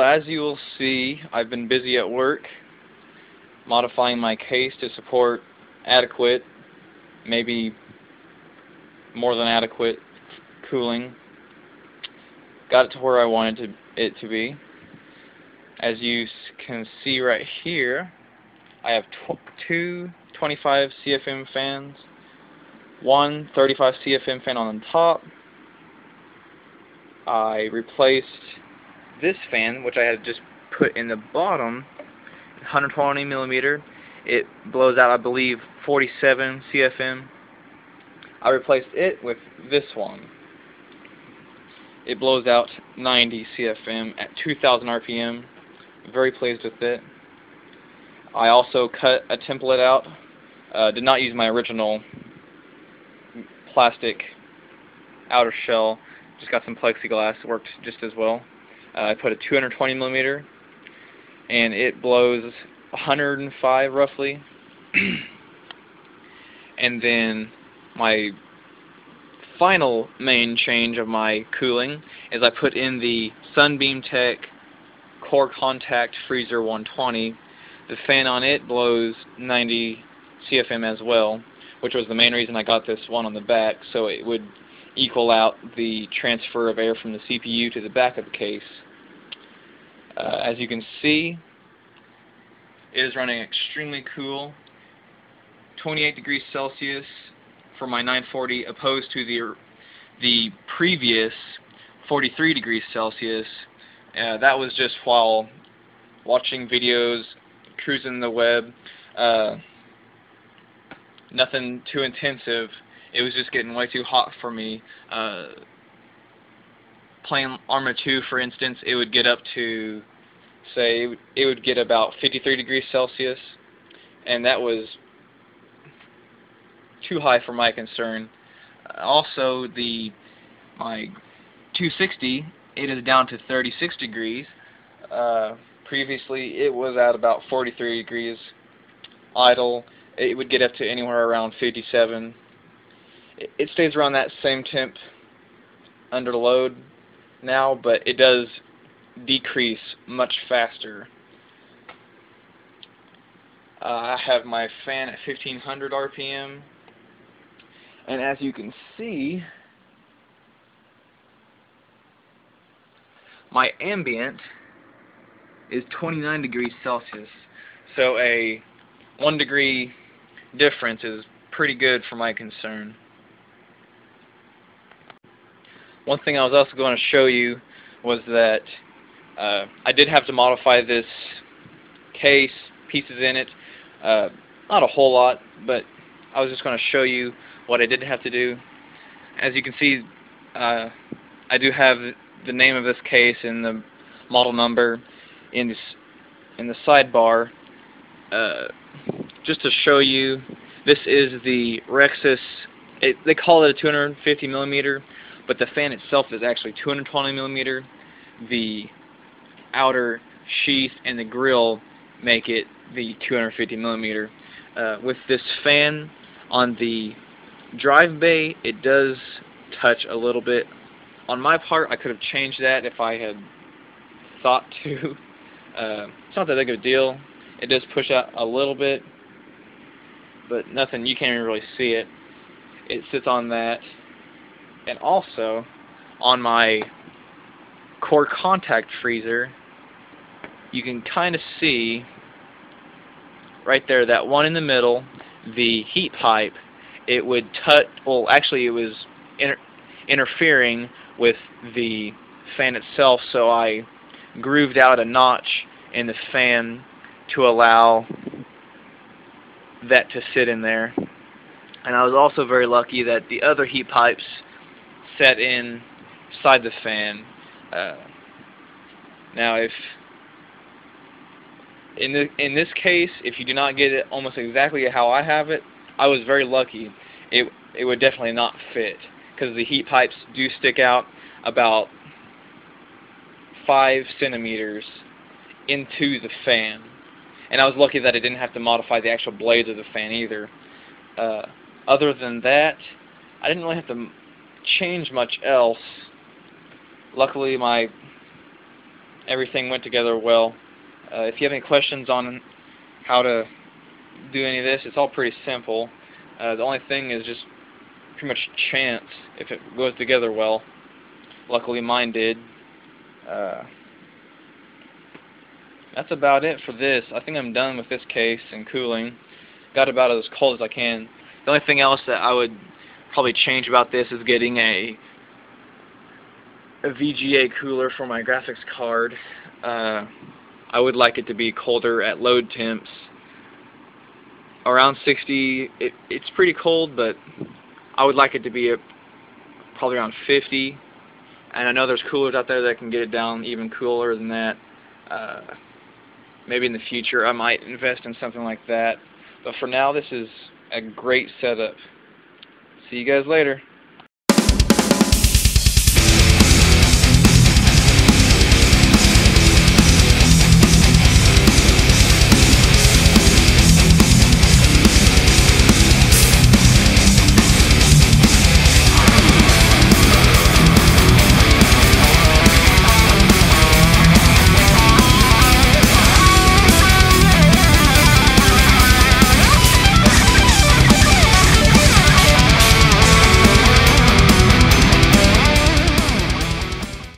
as you will see, I've been busy at work modifying my case to support adequate, maybe more than adequate cooling. Got it to where I wanted it to be. As you can see right here, I have two 25 CFM fans, one 35 CFM fan on the top. I replaced this fan, which I had just put in the bottom, 120 millimeter. It blows out, I believe, 47 CFM. I replaced it with this one. It blows out 90 CFM at 2,000 RPM. Very pleased with it. I also cut a template out. Did not use my original plastic outer shell. Just got some plexiglass. Worked just as well. I put a 220 millimeter, and it blows 105 roughly. And then my final main change of my cooling is I put in the SunBeamTech Core Contact Freezer 120. The fan on it blows 90 CFM as well, which was the main reason I got this one on the back, so it would equal out the transfer of air from the CPU to the back of the case. As you can see, it is running extremely cool, 28 degrees Celsius for my 940, opposed to the previous 43 degrees Celsius. That was just while watching videos, cruising the web. Nothing too intensive. It was just getting way too hot for me. Playing Arma 2, for instance, it would get up to, say, it would get about 53 degrees Celsius, and that was too high for my concern. Also, my 260, it is down to 36 degrees. Previously, it was at about 43 degrees idle. It would get up to anywhere around 57. It stays around that same temp under load now, but it does decrease much faster. I have my fan at 1500 RPM, and as you can see, my ambient is 29 degrees Celsius, so a 1 degree difference is pretty good for my concern. One thing I was also going to show you was that I did have to modify this case, pieces in it, not a whole lot, but I was just going to show you what I did have to do. As you can see, I do have the name of this case and the model number in the sidebar. Just to show you, this is the Rexus. They call it a 250 millimeter, but the fan itself is actually 220 millimeter. The outer sheath and the grill make it the 250 millimeter. With this fan on the drive bay, it does touch a little bit. On my part, I could have changed that if I had thought to. It's not that big of a deal. It does push out a little bit, but nothing, you can't even really see it. It sits on that. And also, on my core contact freezer, you can kind of see right there, that one in the middle, the heat pipe, it would touch, well, actually it was interfering with the fan itself, so I grooved out a notch in the fan to allow that to sit in there. And I was also very lucky that the other heat pipes set inside the fan. Now, if in this case, if you do not get it almost exactly how I have it, I was very lucky. It would definitely not fit, because the heat pipes do stick out about 5 centimeters into the fan. And I was lucky that I didn't have to modify the actual blades of the fan either. Other than that, I didn't really have to change much else. Luckily, my everything went together well. If you have any questions on how to do any of this, it's all pretty simple. The only thing is just pretty much chance if it goes together well. Luckily mine did. That's about it for this. I think I'm done with this case and cooling. Got about as cold as I can. The only thing else that I would probably change about this is getting a VGA cooler for my graphics card. I would like it to be colder at load temps. Around 60, it's pretty cold, but I would like it to be probably around 50. And I know there's coolers out there that can get it down even cooler than that. Maybe in the future I might invest in something like that. But for now, this is a great setup. See you guys later.